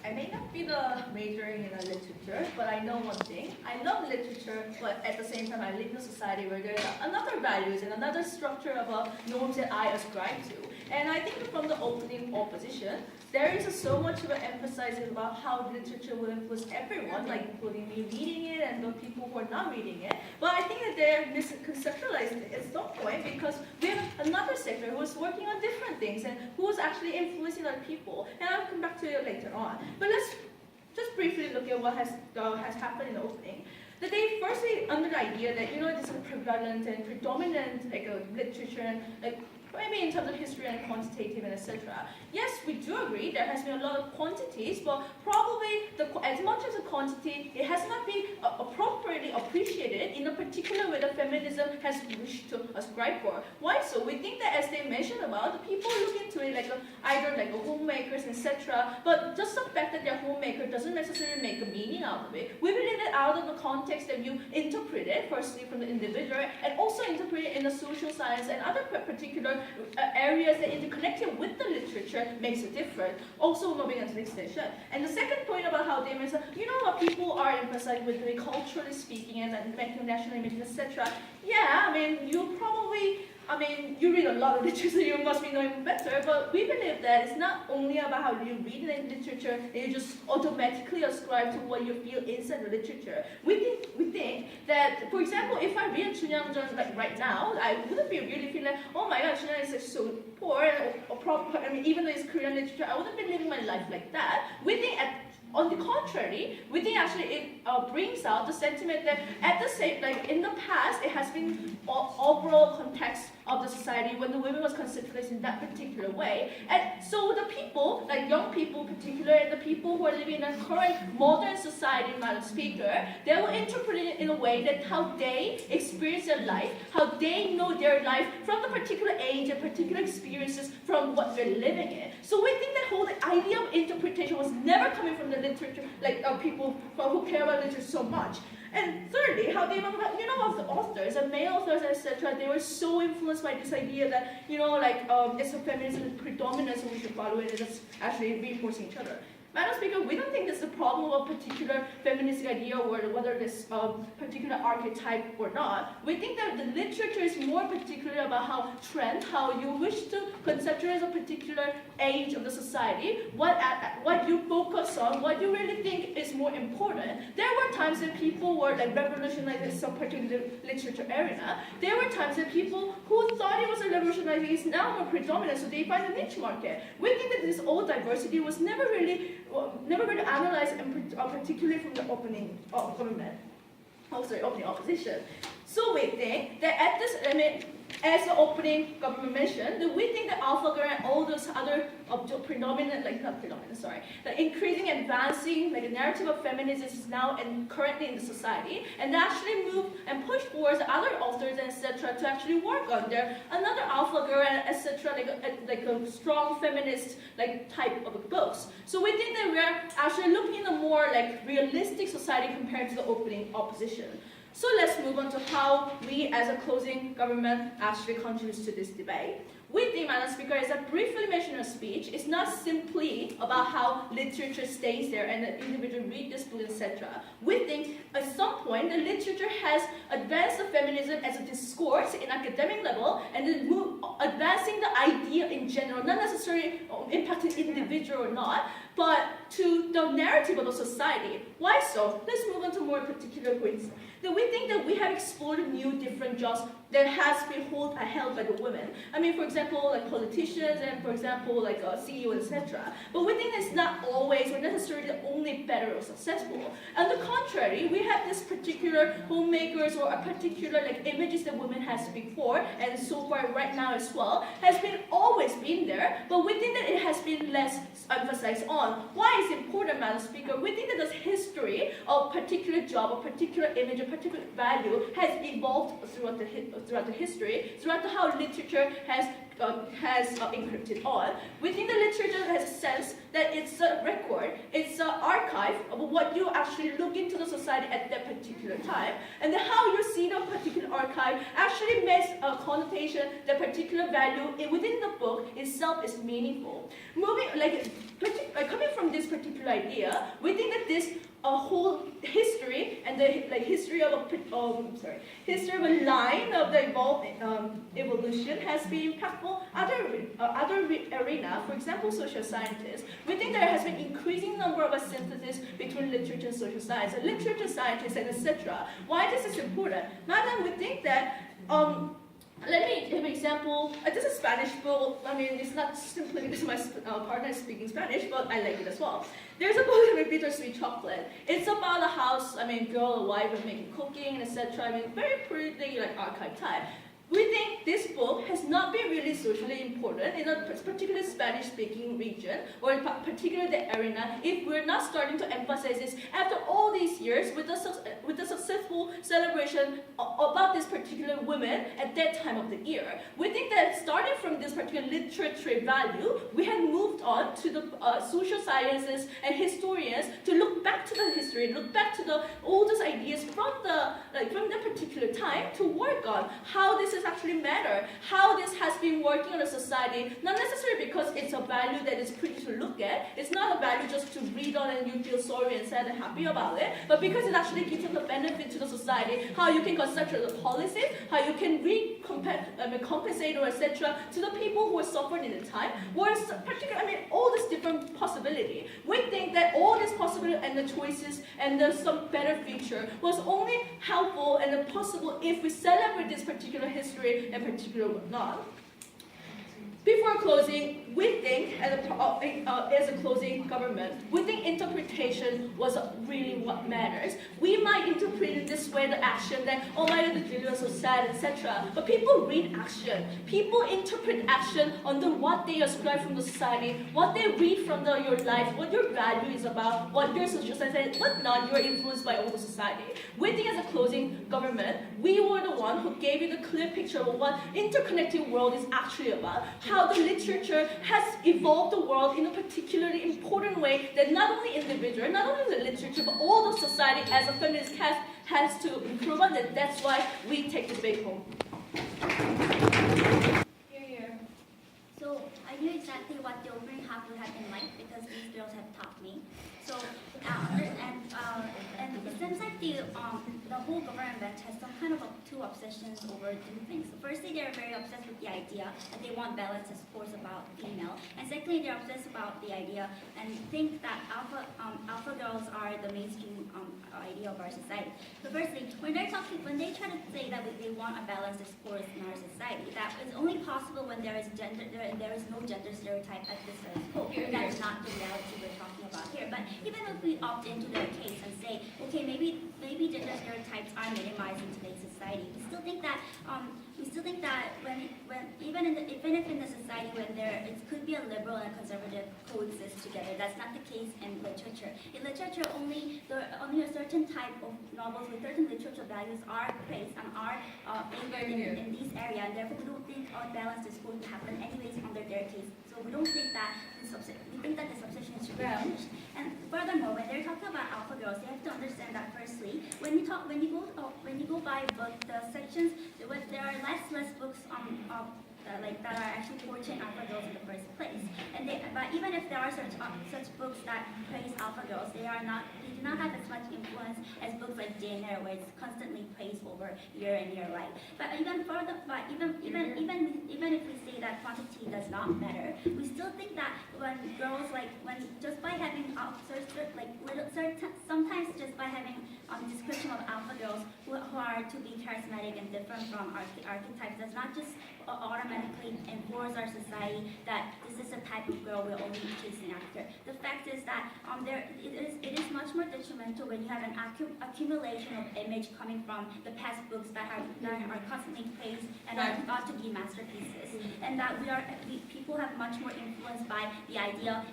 I may not be the majoring in literature, but I know one thing. I love literature, but at the same time, I live in a society where there are another values and another structure of norms that I ascribe to. And I think from the opening opposition, there is so much of an emphasis about how literature will influence everyone, like including me reading it and the people who are not reading it. But I think that they're misconceptualized at some point because we have another sector who is working on different things and who is actually influencing other people. And I'll come back to it later on. But let's just briefly look at what has happened in the opening. That they firstly under the idea that this is a prevalent and predominant literature and maybe in terms of history and quantitative and etc. Yes, we do agree there has been a lot of quantities, but probably as much as a quantity, it has not been appropriately appreciated in a particular way that feminism has wished to ascribe for. Why so? We think that as they mentioned about, the people look into it either homemakers, etc. But just the fact that they're homemaker doesn't necessarily make a meaning out of it. We believe that out of the context that you interpret it, firstly from the individual, and also interpret it in the social science and other particular areas that interconnected with the literature makes a difference. Also moving on to the extension. And the second point about how they mention, what people are emphasizing with culturally speaking and making national images, etc. Yeah, I mean, you read a lot of literature, you must be knowing better, but we believe that it's not only about how you read the literature and you just automatically ascribe to what you feel inside the literature. We think that, for example, if I read Chunhyangjeon right now, I wouldn't be really feeling oh my god, Chunhyang is so poor, even though it's Korean literature, I wouldn't be living my life like that. We think on the contrary, we think actually it brings out the sentiment that at the same, in the past, it has been overall context of the society when the women was conceptualized in that particular way. And so the people, young people in particular, and the people who are living in a current modern society, Madam Speaker, they will interpret it in a way that how they experience their life, how they know their life from the particular age and particular experiences from what they're living in. So we think that whole idea of interpretation was never coming from the literature, people who care about literature so much. And thirdly, how they of the authors and male authors, etc., they were so influenced by this idea that, it's a feminism predominance, so we should follow it, and it's actually reinforcing each other. Madam Speaker, we don't think this is a problem of a particular feminist idea or whether this particular archetype or not. We think that the literature is more particular about how you wish to conceptualize a particular age of the society, what you focus on, what you really think is more important. There were times that people were revolutionizing some particular literature arena. There were times that people who thought it was a revolutionizing is now more predominant, so they find a niche market. We think that this old diversity was never really analyzed, particularly from the opening opposition. So we think that as the opening government mentioned, that we think that AlphaGirl and all those other the increasing, advancing narrative of feminism is now and currently in the society, and actually move and push towards other authors and etc. to actually work on another AlphaGirl and etc. a strong feminist type of books. So we think that we are actually looking at a more realistic society compared to the opening opposition. So let's move on to how we as a closing government actually contributes to this debate. We think, Madam Speaker, as I briefly mentioned in a speech, it's not simply about how literature stays there and the individual read this book, etc. We think at some point the literature has advanced the feminism as a discourse in academic level and then advancing the idea in general, not necessarily impacting individual or not, but to the narrative of the society. Why so? Let's move on to more particular points. That we think that we have explored new different jobs that has been held by the women. For example, politicians and for example, CEOs, etc. But we think it's not always or necessarily only better or successful. On the contrary, we have this particular homemakers or a particular images that women has before and so far right now as well has been always been there. But we think that it has been less emphasized on. Why is it important, Madam Speaker? We think that this history of particular job, or particular image, or particular value has evolved throughout the history, throughout how literature has encrypted on. We think the literature has a sense that it's a record, it's an archive of what you actually look into the society at that particular time, and how you see the particular archive actually makes a connotation, the particular value within the book itself is meaningful. Coming from this particular particular idea, we think that this whole history and the history of a line of the evolution has been impactful other arena. For example, social scientists. We think there has been increasing number of synthesis between literature and social science, and literature scientists, and etc. Why this is important? Now that we think that. Let me give an example. This is a Spanish book. I mean, it's not simply because my partner is speaking Spanish, but I like it as well. There's a book with Bittersweet Chocolate. It's about a house, girl or wife is making cooking, etc. Very pretty, archetype type. We think this book has not been really socially important in a particular Spanish-speaking region or in particular the arena if we're not starting to emphasize this after all these years with the successful celebration about this particular woman at that time of the year. We think that starting from this particular literary value, we had moved on to the social sciences and historians to look back to the history, look back to all those ideas from the particular time to work on how this is actually matter, how this has been working on a society, not necessarily because it's a value that is pretty to look at, it's not a value just to read on and you feel sorry and sad and happy about it, but because it actually gives you the benefit to the society, how you can construct the policies, how you can compensate or etc. to the people who are suffering in the time, whereas particularly, all this different possibility. We think that all this possibility and the choices and some better future was only helpful and possible if we celebrate this particular history and particular whatnot. Before closing, we think, as a closing government, we think interpretation was really what matters. We might interpret in this way the action that, oh my God, the video is so sad, etc. But people read action. People interpret action under what they ascribe from the society, what they read from your life, what your value is about, what your social society, what not, you are influenced by all the society. We think as a closing government, we were the one who gave you the clear picture of what interconnected world is actually about, how the literature has evolved the world in a particularly important way that not only individual, not only the literature, but all the society as a feminist has to improve on it. That's why we take the debate home. Here. So I knew exactly what the opening half would have been like because these girls have taught me. So and it seems like the whole government has some kind of two obsessions over different things. So firstly, they're very obsessed with the idea that they want balanced discourse about female, and secondly, they're obsessed about the idea and think that alpha girls are the mainstream idea of our society. So firstly, when they try to say that they want a balanced discourse in our society, that is only possible when there is no gender stereotype at this scope. That's not the reality we're talking about here. But even if we opt into their case and say, okay, maybe gender stereotypes are minimized in today's society, we still think that when even if in the society when it could be a liberal and a conservative coexist together, that's not the case in literature. In literature, only a certain type of novels with certain literature values are praised and are favored in these areas, and therefore we don't think balanced discourse will happen anyways under their case. So we don't think that we think that this obsession is should be finished. And furthermore, when they're talking about alpha girls, they have to understand that firstly, when you go by book, the sections there are less books that are actually portraying alpha girls in the first place. But even if there are such books that praise alpha girls, they do not have as much influence as books like Jane Eyre, where it's constantly praised over year and year life. But even if we say that quantity does not matter, we still think that when just by having sometimes just by having description of alpha girls who are to be charismatic and different from archetypes does not just automatically enforce our society that this is the type of girl we're only chasing after. The fact is that it is much more detrimental when you have an accumulation of image coming from the past books that are constantly praised and are thought to be masterpieces, and that people have much more influence by the idea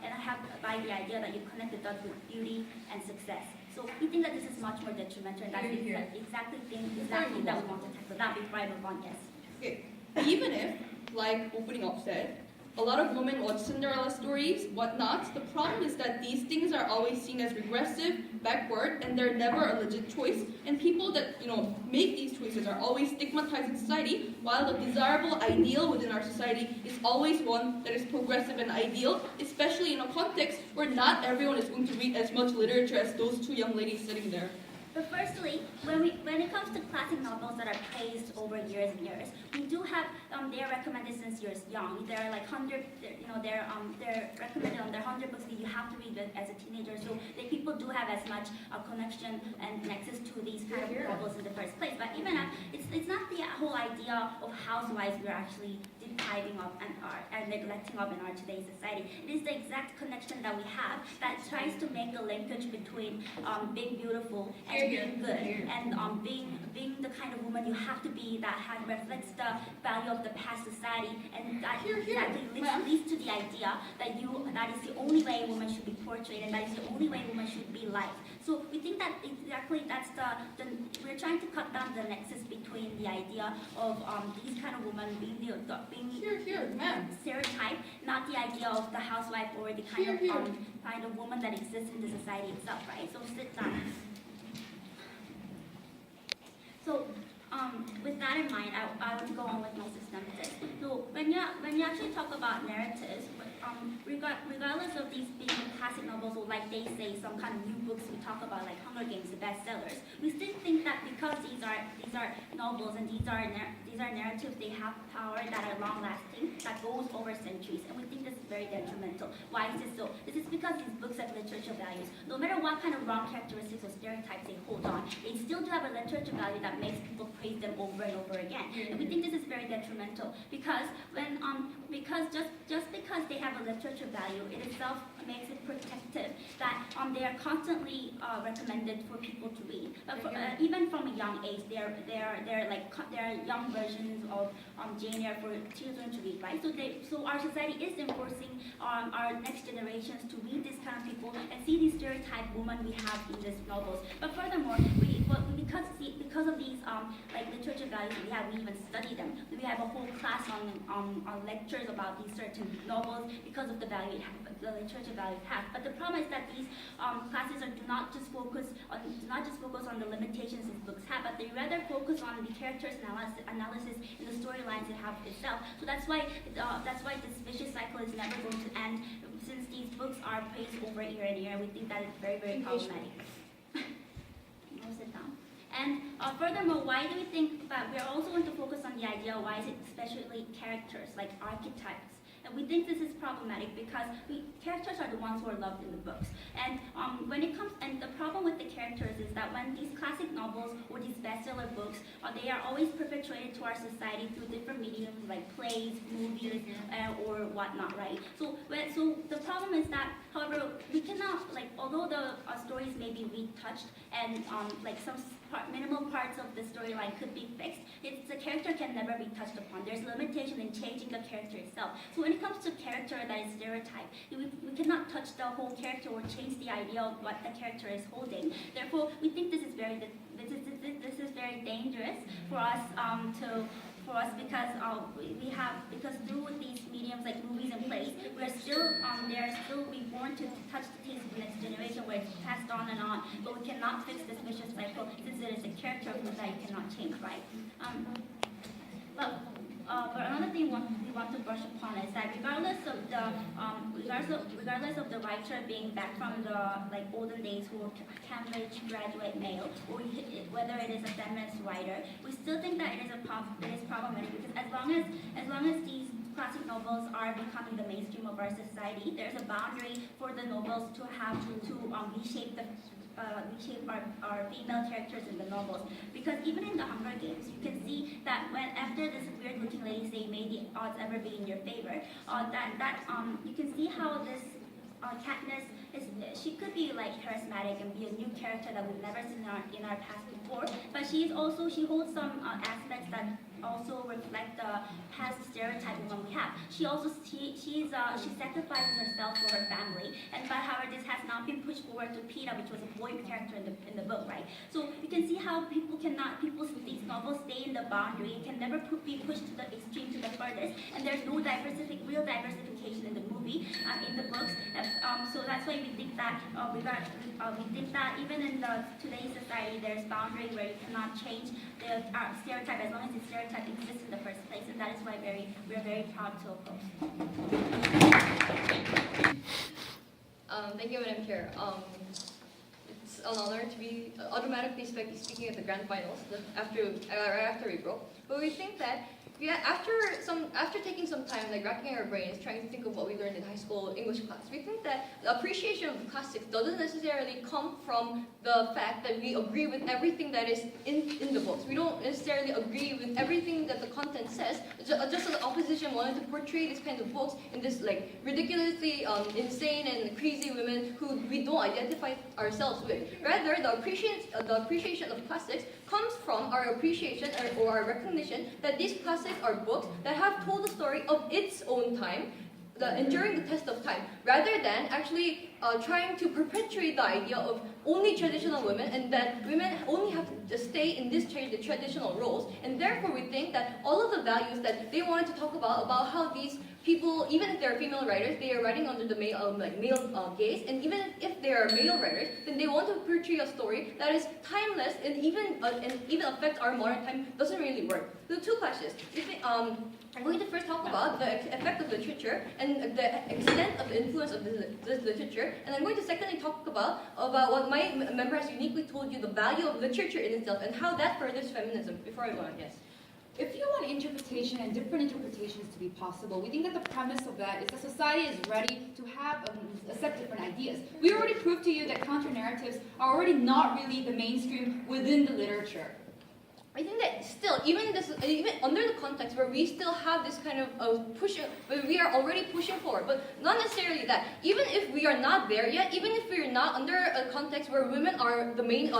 that you connect the dots with beauty and success. So we think that this is much more detrimental, and that's exactly that we want to tackle. That before I move on, yes. Okay. Even if, like opening up said, A lot of women watch Cinderella stories, whatnot. The problem is that these things are always seen as regressive, backward, and they're never a legit choice. And people that make these choices are always stigmatized in society, while the desirable ideal within our society is always one that is progressive and ideal, especially in a context where not everyone is going to read as much literature as those two young ladies sitting there. But firstly, when it comes to classic novels that are praised over years and years, we do have they are recommended since you're young. They're like they're recommended on their 100 books that you have to read as a teenager. So people do have as much connection and nexus to these kind of novels in the first place. But even it's not the whole idea of housewives we're actually depriving of and neglecting of in our today's society. It is the exact connection that we have that tries to make the linkage between being beautiful and being good and being the kind of woman you have to be that reflects the value of the past society, and that exactly leads to the idea that that is the only way a woman should be portrayed and that is the only way a woman should be liked. So we think that exactly that's we're trying to cut down the nexus between the idea of these kind of women being stereotype, not the idea of the housewife or the kind of woman that exists in the society itself, right? So sit down. So with that in mind, I would go on with my systematics. So when you actually talk about narratives, regardless of these being classic novels or like they say some kind of new books we talk about like Hunger Games, the bestsellers, we still think that because these are novels and these are narratives, they have power that are long lasting, that goes over centuries, and we think this is very detrimental. Why is this so? This is because these books have literature values. No matter what kind of wrong characteristics or stereotypes they hold on, they still do have a literature value that makes people praise them over and over again. And we think this is very detrimental because just because they have a literature value, it itself makes it protective that they are constantly recommended for people to read. But even from a young age, they're young versions of Jane Eyre for children to read, right? So our society is enforcing our next generations to read these kind of people and see these stereotype women we have in these novels. But furthermore, because of these literature values we even study them. We have a whole class on lectures about these certain novels because of the value the literature value it has. But the problem is that these classes do not just focus on the limitations these books have, but they rather focus on the characters analysis in the storylines it have itself. So that's why this vicious cycle is never going to end. Since these books are praised over year and year, we think that it's very, very problematic. I'll sit down. And furthermore, why do we think that we're also going to focus on the idea, why is it especially characters, like archetypes? And we think this is problematic because characters are the ones who are loved in the books. And the problem with the characters is that when these classic novels or these bestseller books, they are always perpetuated to our society through different mediums like plays, movies, or whatnot, right? So the problem is that, however, we cannot, although the stories may be retouched and some minimal parts of the storyline could be fixed, the character can never be touched upon. There's limitation in changing the character itself. So when it comes to character that is stereotyped, we cannot touch the whole character or change the idea of what the character is holding. Therefore, we think this is very dangerous for us because through these mediums like movies and plays, we want to touch the taste of the next generation where it's passed on and on, but we cannot fix this vicious cycle since it is a character that you cannot change, right? But another thing we want to brush upon is that regardless of the writer being back from the olden days who were Cambridge graduate male, or whether it is a feminist writer, we still think that it is problematic because as long as these classic novels are becoming the mainstream of our society, there's a boundary for the novels to have to reshape our female characters in the novels. Because even in the Hunger Games, you can see that after this weird-looking lady say, "May the odds ever be in your favor," you can see how this Katniss she could be charismatic and be a new character that we've never seen in our past before. But she holds some aspects that also reflect the past stereotype woman we have. She sacrifices herself for her family, but however this has not not been pushed forward to Peta, which was a boy character in the book, right? So you can see how these novels stay in the boundary. It can never be pushed to the extreme, to the furthest, and there's no real diversification in the movie, in the books. So that's why we think that even in today's society, there's boundary where you cannot change the stereotype as long as the stereotype exists in the first place, and that is why we're very proud to oppose. Thank you, Madam Chair. It's an honor to be automatically speaking at the grand finals after April. But we think that after taking some time, like racking our brains, trying to think of what we learned in high school English class, we think that the appreciation of the classics doesn't necessarily come from the fact that we agree with everything that is in the books. We don't necessarily agree with everything that the content says. Just as the opposition wanted to portray these kinds of books in this like ridiculously insane and crazy women who we don't identify ourselves with. Rather, the appreciation of classics comes from our appreciation or our recognition that these classics are books that have told the story of its own time, enduring the test of time, rather than actually trying to perpetuate the idea of only traditional women and that women only have to stay in the traditional roles. And therefore we think that all of the values that they wanted to talk about how these people, even if they're female writers, they are writing under the male gaze, and even if they are male writers, then they want to portray a story that is timeless and even affects our modern time doesn't really work. The two clashes. I'm going to first talk about the effect of literature and the extent of the influence of this literature, and I'm going to secondly talk about what my member has uniquely told you, the value of literature in itself and how that furthers feminism. Before I go on, yes. If you want interpretation and different interpretations to be possible, we think that the premise of that is that society is ready to accept different ideas. We already proved to you that counter-narratives are already not really the mainstream within the literature. I think that still, even under the context where we still have this kind of push, where we are already pushing forward, but not necessarily that. Even if we are not there yet, even if we are not under a context where women are the main,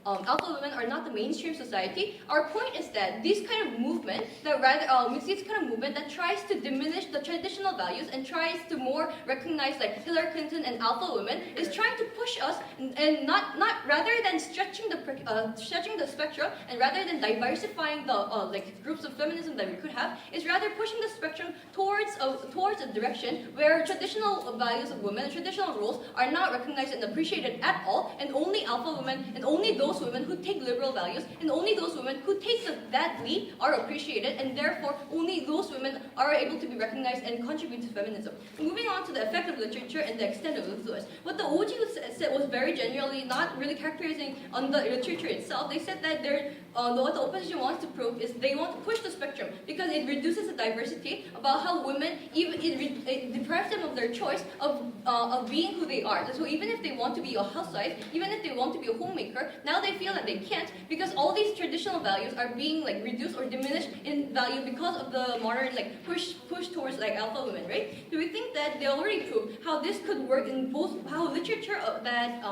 alpha women are not the mainstream society, our point is that this kind of movement, that tries to diminish the traditional values and tries to more recognize like Hillary Clinton and alpha women, is trying to push us and not rather than stretching the spectrum and rather than diversifying the groups of feminism that we could have, is rather pushing the spectrum towards a direction where traditional values of women, traditional roles are not recognized and appreciated at all, and only alpha women and only those women who take liberal values and only those women who take that lead are appreciated, and therefore only those women are able to be recognized and contribute to feminism. Moving on to the effect of literature and the extent of influence. What the OG said was very generally not really characterizing on the literature itself. They said that what the opposition wants to prove is they want to push the spectrum because it reduces the diversity about how women, it deprives them of their choice of being who they are. So even if they want to be a housewife, even if they want to be a homemaker, now they feel that they can't because all these traditional values are being reduced or diminished in value because of the modern push towards alpha women, right? So we think that they already proved how this could work in both how literature that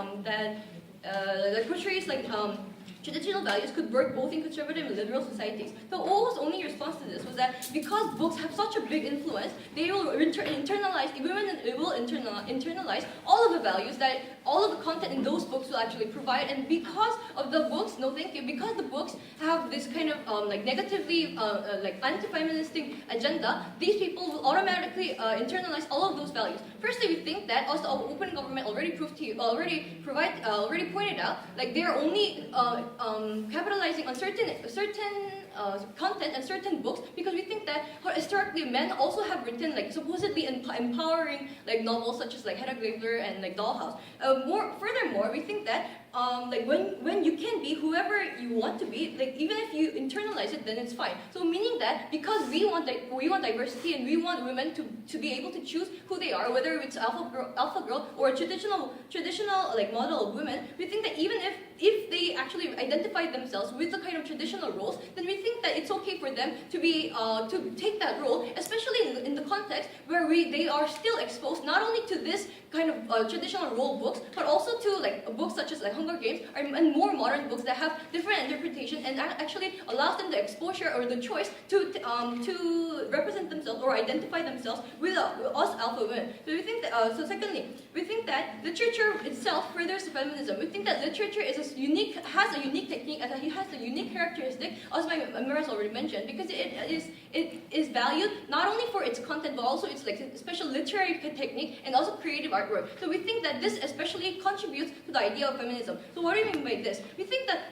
portrays traditional values could work both in conservative and liberal societies. The OO's only response to this was that because books have such a big influence, they will internalize all of the values that all of the content in those books will actually provide. And because of the books, because the books have this kind of negatively anti-feministing agenda, these people will automatically internalize all of those values. Firstly, we think that also open government already proved to you, already pointed out, they are only capitalizing on certain content and certain books because we think that historically men also have written supposedly empowering novels such as Hedda Gabler and Dollhouse. Furthermore, we think that when you can be whoever you want to be, even if you internalize it, then it's fine. So meaning that because we want diversity and we want women to be able to choose who they are, whether it's alpha girl or a traditional model of women, we think that even if they actually identify themselves with the kind of traditional roles, then we think that it's okay for them to be to take that role, especially in the context where they are still exposed not only to this kind of traditional role books, but also to books such as Hunger Games and more modern books that have different interpretation and actually allows them the exposure or the choice to represent themselves or identify themselves with us alpha women. So we think that. So secondly, we think that literature itself furthers feminism. We think that literature has a unique technique and it has a unique characteristic, as my members already mentioned, because it is valued not only for its content but also its like special literary technique and also creative artwork. So we think that this especially contributes to the idea of feminism. So what do we mean by this? We think that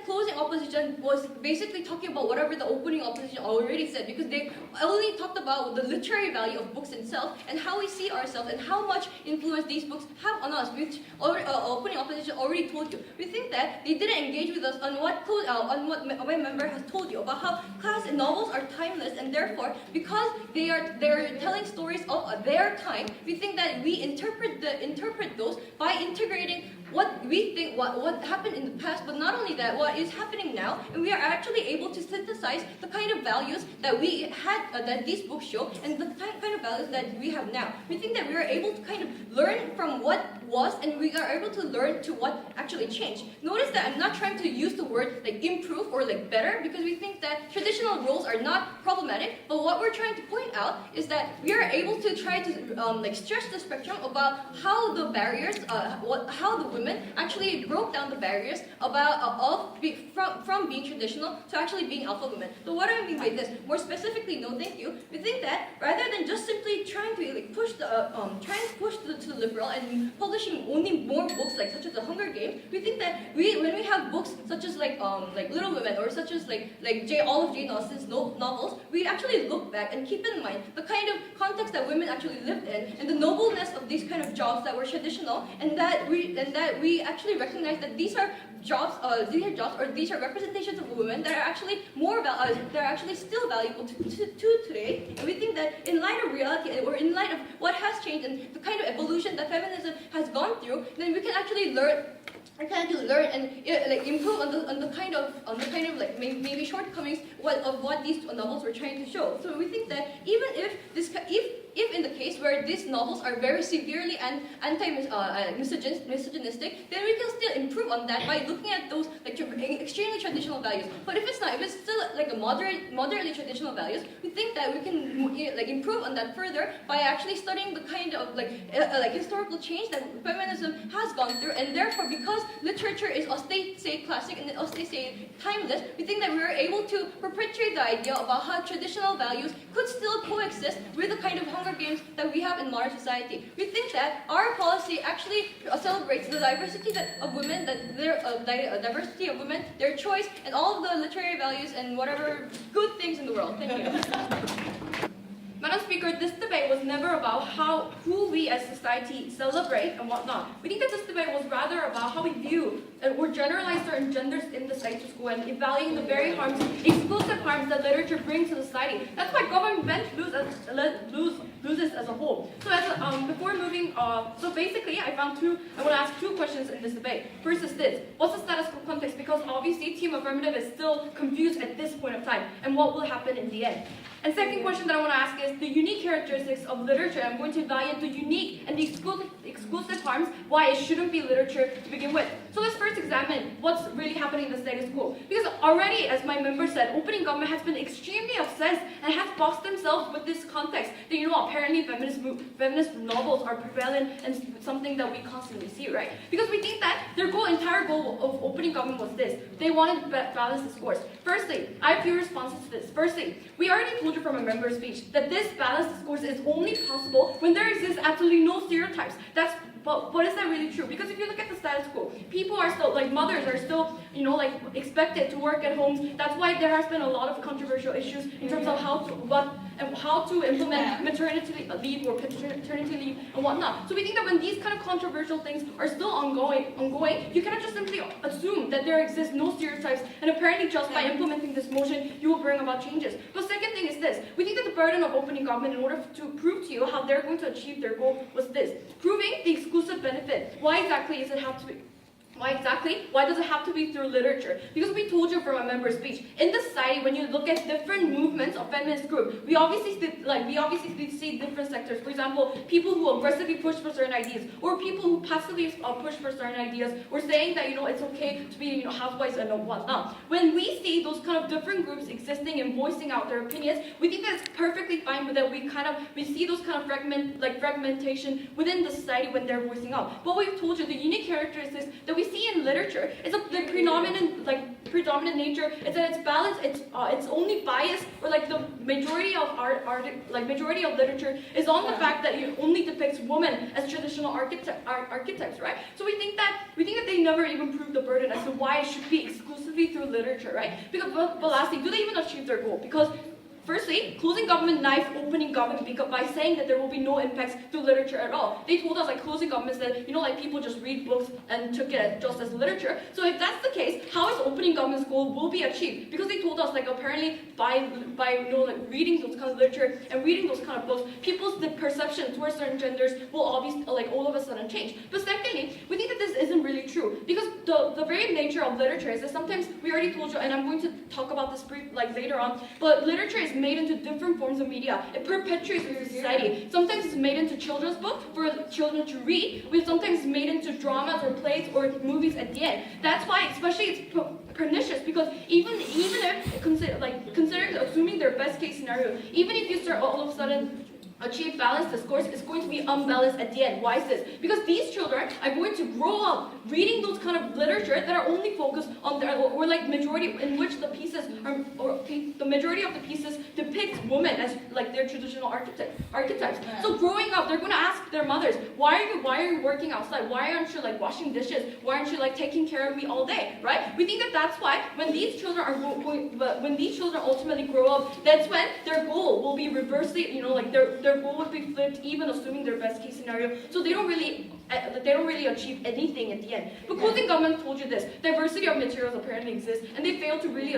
closing opposition was basically talking about whatever the opening opposition already said, because they only talked about the literary value of books itself and how we see ourselves and how much influence these books have on us, which opening opposition already told you. We think that they didn't engage with us on what my member has told you about how class novels are timeless, and therefore because they're telling stories of their time, we think that we interpret those by integrating what we think, what happened in the past, but not only that, what is happening now, and we are actually able to synthesize the kind of values that we had, that these books show, and the kind of values that we have now. We think that we are able to kind of learn from what was, and we are able to learn to what actually changed. Notice that I'm not trying to use the word like improve or like better, because we think that traditional roles are not problematic, but what we're trying to point out is that we are able to try to stretch the spectrum about how the barriers, how the women actually broke down the barriers from being traditional to actually being alpha women. So what do I mean by this? More specifically, no thank you. We think that rather than just simply trying to push to the liberal and publishing only more books such as the Hunger Games, we think that when we have books such as like Little Women or such as all of Jane Austen's novels, we actually look back and keep in mind the kind of context that women actually lived in and the nobleness of these kind of jobs that were traditional, and that we actually recognize that these are jobs or these are representations of women that are actually they're actually still valuable to today. And we think that in light of reality or in light of what has changed and the kind of evolution that feminism has gone through, then we can actually learn and improve on the kind of maybe shortcomings of what these novels were trying to show. So we think that even if in the case where these novels are very severely misogynistic, then we can still improve on that by looking at those extremely traditional values. But if it's not, if it's still like a moderately traditional values, we think that we can improve on that further by actually studying the kind of historical change that feminism has gone through, and therefore because literature is say classic and say timeless, we think that we are able to perpetuate the idea about how traditional values could still coexist with the kind of Hunger Games that we have in modern society. We think that our policy actually celebrates the diversity of women, diversity of women, their choice, and all of the literary values and whatever good things in the world. Thank you. Madam Speaker, this debate was never about who we as society celebrate and whatnot. We think that this debate was rather about how we view or generalize certain genders in the status quo and evaluating the very exclusive harms that literature brings to society. That's why government loses as a whole. So before moving, so basically I want to ask two questions in this debate. First is this: what's the status quo context? Because obviously Team Affirmative is still confused at this point of time, and what will happen in the end? And second question that I want to ask is the unique characteristics of literature. I'm going to evaluate the unique and the exclusive harms, why it shouldn't be literature to begin with. So let's first examine what's really happening in the status quo. Because already, as my member said, opening government has been extremely obsessed and has boxed themselves with this context that, apparently feminist novels are prevalent and something that we constantly see, right? Because we think that their entire goal of opening government was this. They wanted to balance discourse. Firstly, I have few responses to this. Firstly, we already told you from a member's speech that this balanced discourse is only possible when there exists absolutely no stereotypes. But is that really true? Because if you look at the status quo, people are still, mothers are still, expected to work at homes. That's why there has been a lot of controversial issues in terms of how to implement maternity leave or paternity leave and whatnot. So we think that when these kind of controversial things are still ongoing, you cannot just simply assume that there exists no stereotypes, and apparently just by implementing this motion, you will bring about changes. The second thing is this: we think that the burden of opening government in order to prove to you how they're going to achieve their goal was this: proving the exclusive benefit. Why exactly is it have to be? Why exactly? Why does it have to be through literature? Because we told you from our member speech, in the society, when you look at different movements of feminist group, we obviously see different sectors. For example, people who aggressively push for certain ideas, or people who passively push for certain ideas, or saying that it's okay to be housewives and whatnot. When we see those kind of different groups existing and voicing out their opinions, we think that it's perfectly fine with that. We see those kind of fragmentation within the society when they're voicing out. But we've told you the unique characteristics that we see in literature is the predominant nature is that it's balanced, it's only biased, or the majority of majority of literature is on the fact that it only depicts women as traditional archetypes, right? So we think that they never even proved the burden as to why it should be exclusively through literature, right? Because but lastly, do they even achieve their goal? Because firstly, closing government knife, opening government by saying that there will be no impacts through literature at all. They told us closing government said, people just read books and took it just as literature. So if that's the case, how is opening government's goal will be achieved? Because they told us apparently by reading those kind of literature and reading those kind of books, people's perception towards certain genders will obviously all of a sudden change. But secondly, we think that this isn't really true because the very nature of literature is that sometimes we already told you, and I'm going to talk about this later on, but literature is made into different forms of media. It perpetuates in society. Sometimes it's made into children's books for children to read. Sometimes it's made into dramas or plays or movies at the end. That's why, especially, it's pernicious because even if considering assuming their best case scenario, even if you start all of a sudden achieve balanced discourse, is going to be unbalanced at the end. Why is this? Because these children are going to grow up reading those kind of literature that are only focused on their, or majority in which the pieces are, or the majority of the pieces depicts women as their traditional archetypes. So growing up, they're going to ask their mothers, why are you working outside? Why aren't you washing dishes? Why aren't you taking care of me all day? Right? We think that that's why when these children ultimately grow up, that's when their goal will be reversely, their goal would be flipped, even assuming their best case scenario. So they don't really achieve anything at the end. But closing government told you this: diversity of materials apparently exists, and they fail to really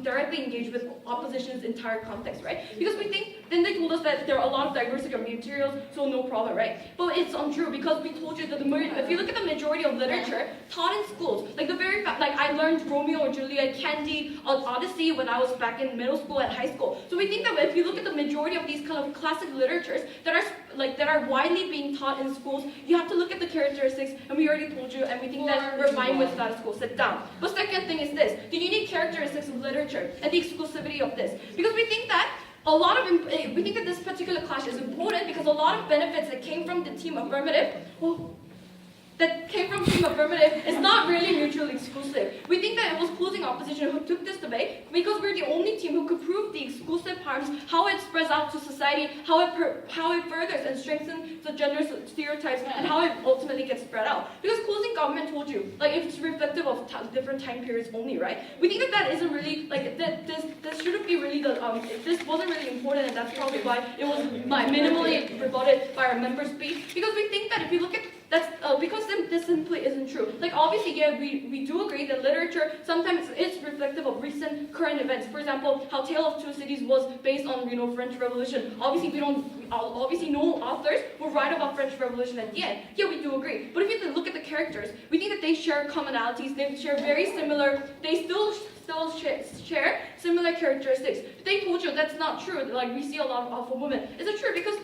directly engage with opposition's entire context, right? Because we think, then they told us that there are a lot of diversity of materials, so no problem, right? But it's untrue because we told you that if you look at the majority of literature taught in schools, I learned Romeo and Juliet, Candide, Odyssey when I was back in middle school and high school. So we think that if you look at the majority of these kind of classic literatures that are widely being taught in schools, you have to look at the characteristics, and we already told you, and we think that we're fine with status quo. Sit down. But second thing is this: the unique characteristics of literature and the exclusivity of this, because we think that this particular clash is important because a lot of benefits that came from the team affirmative. Is not really mutually exclusive. We think that it was closing opposition who took this debate because we're the only team who could prove the exclusive harms, how it spreads out to society, how it furthers and strengthens the gender stereotypes, and how it ultimately gets spread out. Because closing government told you, it's reflective of different time periods only, right? We think that isn't really, this shouldn't be really this wasn't really important, and that's probably why it was minimally rebutted by our member speech. Because we think that if you look at because this simply isn't true. Obviously, yeah, we do agree that literature sometimes is reflective of recent current events. For example, how Tale of Two Cities was based on French Revolution. Obviously no authors will write about French Revolution at the end. Yeah, we do agree. But if you look at the characters, we think that they share commonalities. They share very similar. They still share similar characteristics. They told you that's not true. We see a lot of alpha women. Is it true? Because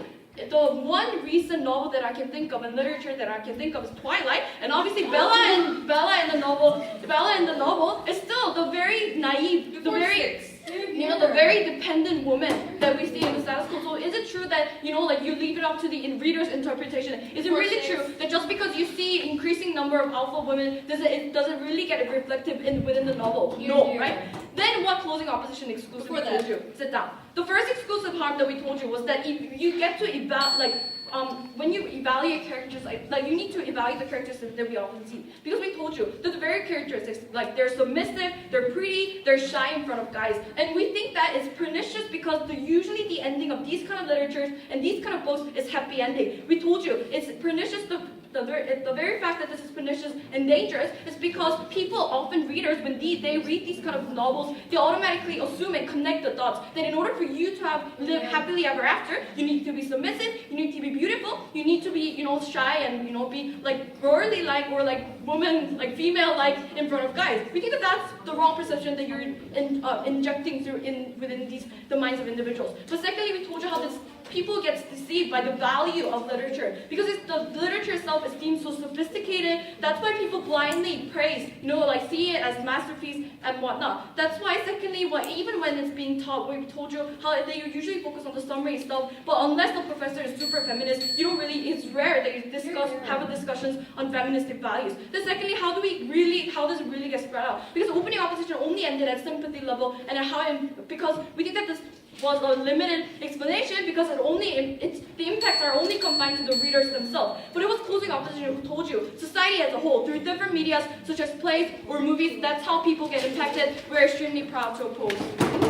the one recent novel that I can think of in literature that I can think of is Twilight, and obviously Bella in the novel is still the very naive, the very dependent woman that we see in the status quo. So is it true that you leave it up to the reader's interpretation? Is it really true that just because you see increasing number of alpha women, does it really get reflective within the novel? No, right? Then what closing opposition exclusively told you? Sit down. The first exclusive harm that we told you was that you get to when you evaluate characters, you need to evaluate the characteristics that we often see. Because we told you that the very characteristics, they're submissive, they're pretty, they're shy in front of guys. And we think that is pernicious because usually the ending of these kind of literatures and these kind of books is happy ending. We told you it's pernicious the very fact that this is pernicious and dangerous is because people, often readers, when they read these kind of novels, they automatically assume and connect the dots that in order for you to live happily ever after, you need to be submissive, you need to be beautiful, you need to be, shy and, be like girly-like or like woman, like female-like in front of guys. We think that that's the wrong perception that you're injecting within the minds of individuals. But secondly, we told you how this people get deceived by the value of literature because the literature itself is deemed so sophisticated. That's why people blindly praise, like see it as masterpiece and whatnot. That's why, secondly, even when it's being taught, we told you how they usually focus on the summary stuff. But unless the professor is super feminist, it's rare that you have discussions on feministic values. Then secondly, how does it really get spread out? Because opening opposition only ended at sympathy level, and because we think that this was a limited explanation because the impacts are only confined to the readers themselves. But it was closing opposition who told you society as a whole through different medias such as plays or movies. That's how people get impacted. We're extremely proud to oppose.